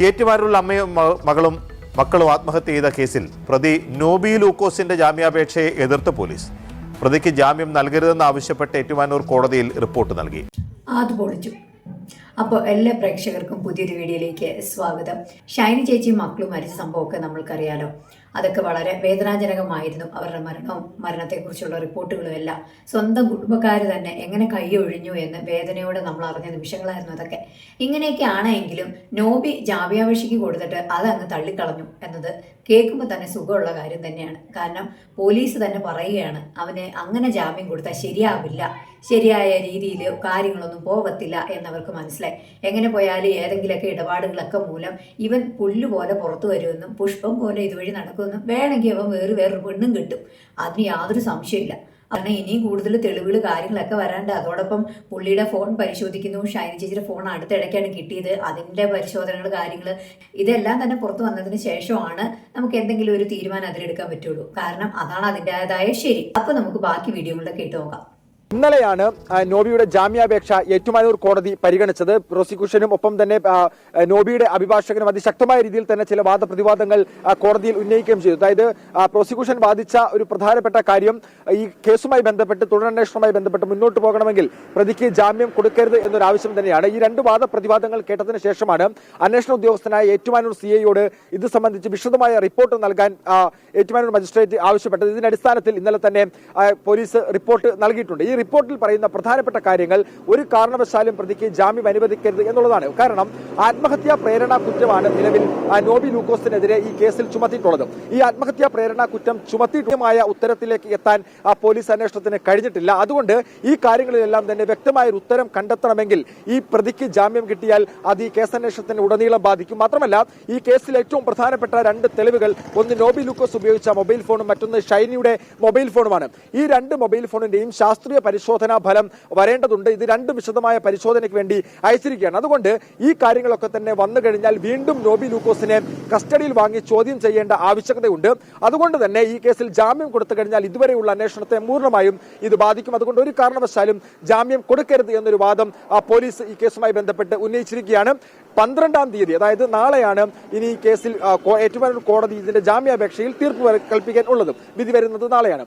ഏറ്റുമാനൂരിൽ അമ്മയും മക്കളും ആത്മഹത്യ ചെയ്ത കേസിൽ പ്രതി നോബി ലൂക്കോസിന്റെ ജാമ്യാപേക്ഷയെ എതിർത്ത് പോലീസ്. പ്രതിക്ക് ജാമ്യം നൽകരുതെന്ന് ആവശ്യപ്പെട്ട് ഏറ്റുമാനൂർ കോടതിയിൽ റിപ്പോർട്ട് നൽകി. അപ്പോൾ എല്ലാ പ്രേക്ഷകർക്കും പുതിയൊരു വീഡിയോയിലേക്ക് സ്വാഗതം. ഷൈനി ചേച്ചിയും മക്കളും മരിച്ച സംഭവമൊക്കെ നമ്മൾക്കറിയാലോ. അതൊക്കെ വളരെ വേദനാജനകമായിരുന്നു. അവരുടെ മരണത്തെക്കുറിച്ചുള്ള റിപ്പോർട്ടുകളും എല്ലാം സ്വന്തം കുടുംബക്കാർ തന്നെ എങ്ങനെ കൈയൊഴിഞ്ഞു എന്ന് വേദനയോടെ നമ്മൾ അറിഞ്ഞ നിമിഷങ്ങളായിരുന്നു അതൊക്കെ. ഇങ്ങനെയൊക്കെ ആണെങ്കിലും നോബി ജാമ്യാപേക്ഷയ്ക്ക് കൊടുത്തിട്ട് അതങ്ങ് തള്ളിക്കളഞ്ഞു എന്നത് കേൾക്കുമ്പോൾ തന്നെ സുഖമുള്ള കാര്യം തന്നെയാണ്. കാരണം പോലീസ് തന്നെ പറയുകയാണ് അവന് അങ്ങനെ ജാമ്യം കൊടുത്താൽ ശരിയാവില്ല, ശരിയായ രീതിയിൽ കാര്യങ്ങളൊന്നും പോകത്തില്ല എന്നവർക്ക് മനസ്സിലായി. എങ്ങനെ പോയാലും ഏതെങ്കിലുമൊക്കെ ഇടപാടുകളൊക്കെ മൂലം ഇവൻ പുല്ലുപോലെ പുറത്തു വരുമെന്നും പുഷ്പം പോലെ ഇതുവഴി നടക്കുമെന്നും വേണമെങ്കിൽ അവൻ വേറൊരു പെണ്ണും കിട്ടും, അതിന് യാതൊരു സംശയമില്ല. കാരണം ഇനിയും കൂടുതൽ തെളിവുകൾ കാര്യങ്ങളൊക്കെ വരാണ്ട്. അതോടൊപ്പം പുള്ളിയുടെ ഫോൺ പരിശോധിക്കുന്നു. ഷൈനി ചേച്ചിയുടെ ഫോൺ അടുത്തിടയ്ക്കാണ് കിട്ടിയത്. അതിൻ്റെ പരിശോധനകൾ കാര്യങ്ങൾ ഇതെല്ലാം തന്നെ പുറത്തു വന്നതിന് ശേഷമാണ് നമുക്ക് എന്തെങ്കിലും ഒരു തീരുമാനം അതിലെടുക്കാൻ പറ്റുള്ളൂ. കാരണം അതാണ് അതിൻ്റെതായ ശരി. അപ്പോൾ നമുക്ക് ബാക്കി വീഡിയോകളിലൊക്കെ കേട്ട് നോക്കാം. ഇന്നലെയാണ് നോബിയുടെ ജാമ്യാപേക്ഷ ഏറ്റുമാനൂർ കോടതി പരിഗണിച്ചത്. പ്രോസിക്യൂഷനും ഒപ്പം തന്നെ നോബിയുടെ അഭിഭാഷകനും അതിശക്തമായ രീതിയിൽ തന്നെ ചില വാദപ്രതിവാദങ്ങൾ കോടതിയിൽ ഉന്നയിക്കുകയും ചെയ്തു. അതായത് പ്രോസിക്യൂഷൻ വാദിച്ച ഒരു പ്രധാനപ്പെട്ട കാര്യം, ഈ കേസുമായി ബന്ധപ്പെട്ട് തുടരന്വേഷണവുമായി ബന്ധപ്പെട്ട് മുന്നോട്ട് പോകണമെങ്കിൽ പ്രതിക്ക് ജാമ്യം കൊടുക്കരുത് എന്നൊരു ആവശ്യം തന്നെയാണ്. ഈ രണ്ട് വാദപ്രതിവാദങ്ങൾ കേട്ടതിന് ശേഷമാണ് അന്വേഷണ ഉദ്യോഗസ്ഥനായ ഏറ്റുമാനൂർ സിഐയോട് ഇത് സംബന്ധിച്ച് വിശദമായ റിപ്പോർട്ട് നൽകാൻ ഏറ്റുമാനൂർ മജിസ്ട്രേറ്റ് ആവശ്യപ്പെട്ടത്. ഇതിന്റെ അടിസ്ഥാനത്തിൽ ഇന്നലെ തന്നെ പോലീസ് റിപ്പോർട്ട് നൽകിയിട്ടുണ്ട്. ഈ റിപ്പോർട്ടിൽ പറയുന്ന പ്രധാനപ്പെട്ട കാര്യങ്ങൾ ഒരു കാരണവശാലും പ്രതിക്ക് ജാമ്യം അനുവദിക്കരുത് എന്നുള്ളതാണ്. കാരണം ആത്മഹത്യാ പ്രേരണ കുറ്റമാണ് നിലവിൽ നോബി ലൂക്കോസിനെതിരെ ഈ കേസിൽ ചുമത്തിയിട്ടുള്ളത്. ഈ ആത്മഹത്യാ പ്രേരണ കുറ്റം ചുമത്തിയിട്ടുമായ ഉത്തരത്തിലേക്ക് എത്താൻ പോലീസ് അന്വേഷണത്തിന് കഴിഞ്ഞിട്ടില്ല. അതുകൊണ്ട് ഈ കാര്യങ്ങളിലെല്ലാം തന്നെ വ്യക്തമായ ഒരു ഉത്തരം കണ്ടെത്തണമെങ്കിൽ ഈ പ്രതിക്ക് ജാമ്യം കിട്ടിയാൽ അത് ഈ കേസന്വേഷണത്തിന് ഉടനീളം ബാധിക്കും. മാത്രമല്ല ഈ കേസിൽ ഏറ്റവും പ്രധാനപ്പെട്ട രണ്ട് തെളിവുകൾ, ഒന്ന് നോബി ലൂക്കോസ് ഉപയോഗിച്ച മൊബൈൽ ഫോണും മറ്റൊന്ന് ഷൈനിയുടെ മൊബൈൽ ഫോണുമാണ്. ഈ രണ്ട് മൊബൈൽ ഫോണിന്റെയും ശാസ്ത്രീയ പരിശോധനാ ഫലം വരേണ്ടതുണ്ട്. ഇത് രണ്ടും വിശദമായ പരിശോധനയ്ക്ക് വേണ്ടി അയച്ചിരിക്കുകയാണ്. അതുകൊണ്ട് ഈ കാര്യങ്ങളൊക്കെ തന്നെ വന്നു കഴിഞ്ഞാൽ വീണ്ടും നോബി ലൂക്കോസിനെ കസ്റ്റഡിയിൽ വാങ്ങി ചോദ്യം ചെയ്യേണ്ട ആവശ്യകതയുണ്ട്. അതുകൊണ്ട് തന്നെ ഈ കേസിൽ ജാമ്യം കൊടുത്തു കഴിഞ്ഞാൽ ഇതുവരെയുള്ള അന്വേഷണത്തെ പൂർണ്ണമായും ഇത് ബാധിക്കും. അതുകൊണ്ട് ഒരു കാരണവശാലും ജാമ്യം കൊടുക്കരുത് എന്നൊരു വാദം പോലീസ് ഈ കേസുമായി ബന്ധപ്പെട്ട് ഉന്നയിച്ചിരിക്കുകയാണ്. 12-ാം തീയതി, അതായത് നാളെയാണ് ഇനി ഈ കേസിൽ ഏറ്റുമാനൂർ കോടതി ഇതിന്റെ ജാമ്യാപേക്ഷയിൽ തീർപ്പ് കൽപ്പിക്കാൻ ഉള്ളത്. വിധി വരുന്നത് നാളെയാണ്.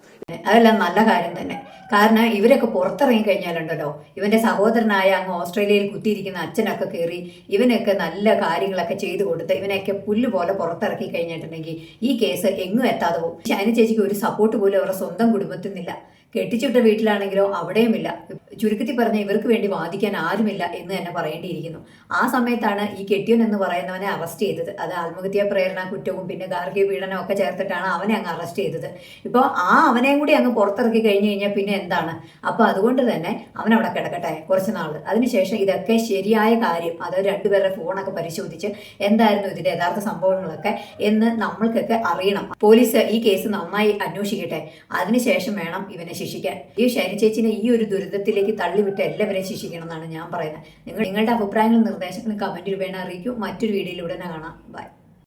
അതെല്ലാം നല്ല കാര്യം തന്നെ. കാരണം ഇവരൊക്കെ പുറത്തിറങ്ങി കഴിഞ്ഞാലുണ്ടല്ലോ, ഇവന്റെ സഹോദരനായ അങ്ങ് ഓസ്ട്രേലിയയിൽ കുത്തിയിരിക്കുന്ന അച്ഛനൊക്കെ കയറി ഇവനൊക്കെ നല്ല കാര്യങ്ങളൊക്കെ ചെയ്തു കൊടുത്ത് ഇവനൊക്കെ പുല്ല് പോലെ പുറത്തിറക്കി കഴിഞ്ഞിട്ടുണ്ടെങ്കിൽ ഈ കേസ് എങ്ങും എത്താതെ പോകും. ഷൈനി ചേച്ചിക്ക് ഒരു സപ്പോർട്ട് പോലും അവരുടെ സ്വന്തം കുടുംബത്തിൽ നിന്നില്ല. കെട്ടിച്ചുവിട്ട വീട്ടിലാണെങ്കിലോ അവിടെയുമില്ല. ചുരുക്കത്തിൽ പറഞ്ഞ ഇവർക്ക് വേണ്ടി വാദിക്കാൻ ആരുമില്ല എന്ന് തന്നെ പറയേണ്ടിയിരിക്കുന്നു. ആ സമയത്താണ് ഈ കെട്ടിയോൻ എന്ന് പറയുന്നവനെ അറസ്റ്റ് ചെയ്തത്. അത് ആത്മഹത്യാ പ്രേരണ കുറ്റവും പിന്നെ ഗാർഹിക പീഡനവും ഒക്കെ ചേർത്തിട്ടാണ് അവനെ അങ്ങ് അറസ്റ്റ് ചെയ്തത്. ഇപ്പോൾ അവനെയും കൂടി അങ്ങ് പുറത്തിറക്കി കഴിഞ്ഞു കഴിഞ്ഞാൽ പിന്നെ എന്താണ്? അപ്പോൾ അതുകൊണ്ട് തന്നെ അവൻ അവിടെ കിടക്കട്ടെ കുറച്ച് നാൾ. അതിനുശേഷം ഇതൊക്കെ ശരിയായ കാര്യം, അത് രണ്ടുപേരുടെ ഫോണൊക്കെ പരിശോധിച്ച് എന്തായിരുന്നു ഇതിന്റെ യഥാർത്ഥ സംഭവങ്ങളൊക്കെ എന്ന് നമ്മൾക്കൊക്കെ അറിയണം. പോലീസ് ഈ കേസ് നന്നായി അന്വേഷിക്കട്ടെ. അതിനുശേഷം വേണം ഇവനെ ശിക്ഷിക്കാൻ. ഈ ഷൈനി ചേച്ചിനെ ഈ ഒരു ദുരിതത്തിലേക്ക് തള്ളിവിട്ട് എല്ലാവരെയും ശിക്ഷിക്കണം എന്നാണ് ഞാൻ പറയുന്നത്. നിങ്ങളുടെ അഭിപ്രായങ്ങളും നിർദ്ദേശങ്ങളും കമന്റിൽ വേണം അറിയിക്കും. മറ്റൊരു വീഡിയോയിലൂടെ കാണാം. ബൈ.